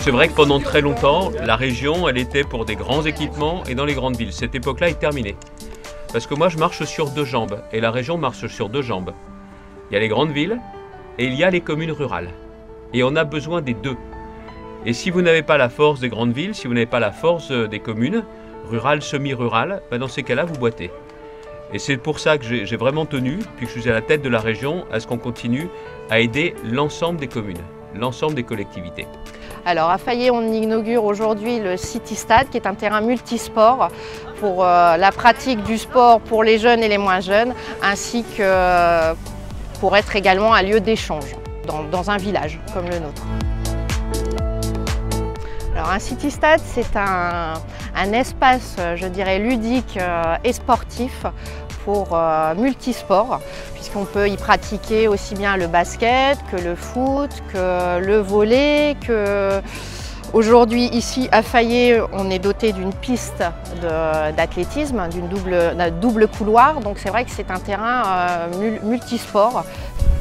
C'est vrai que pendant très longtemps, la région, elle était pour des grands équipements et dans les grandes villes. Cette époque-là est terminée. Parce que moi, je marche sur deux jambes et la région marche sur deux jambes. Il y a les grandes villes et il y a les communes rurales. Et on a besoin des deux. Et si vous n'avez pas la force des grandes villes, si vous n'avez pas la force des communes, rurales, semi-rurales, ben dans ces cas-là, vous boitez. Et c'est pour ça que j'ai vraiment tenu, puis que je suis à la tête de la région, à ce qu'on continue à aider l'ensemble des communes, l'ensemble des collectivités. Alors à Fayet, on inaugure aujourd'hui le City Stade, qui est un terrain multisport pour la pratique du sport pour les jeunes et les moins jeunes, ainsi que pour être également un lieu d'échange dans un village comme le nôtre. Alors un City Stade, c'est un espace, je dirais, ludique et sportif pour multisport, puisqu'on peut y pratiquer aussi bien le basket que le foot, que le volley, que aujourd'hui ici à Fayet, on est doté d'une piste d'athlétisme, d'un double couloir, donc c'est vrai que c'est un terrain multisport.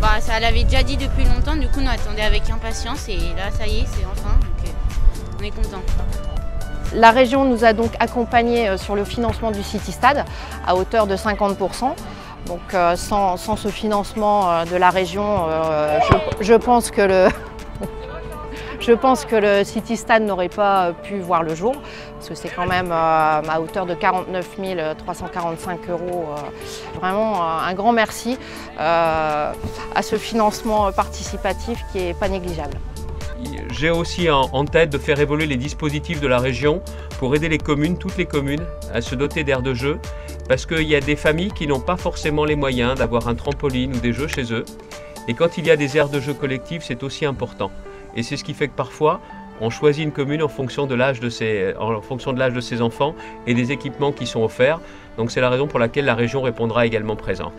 Bah, ça l'avait déjà dit depuis longtemps, du coup on attendait avec impatience et là ça y est, c'est enfin, donc on est content. La région nous a donc accompagnés sur le financement du City Stade à hauteur de 50%. Donc sans ce financement de la région, je pense que le City Stade n'aurait pas pu voir le jour, parce que c'est quand même à hauteur de 49 345 €. Vraiment un grand merci à ce financement participatif qui n'est pas négligeable. J'ai aussi en tête de faire évoluer les dispositifs de la région pour aider les communes, toutes les communes, à se doter d'aires de jeu, parce qu'il y a des familles qui n'ont pas forcément les moyens d'avoir un trampoline ou des jeux chez eux. Et quand il y a des aires de jeu collectives, c'est aussi important. Et c'est ce qui fait que parfois, on choisit une commune en fonction de l'âge de ses enfants et des équipements qui sont offerts. Donc c'est la raison pour laquelle la région répondra également présent.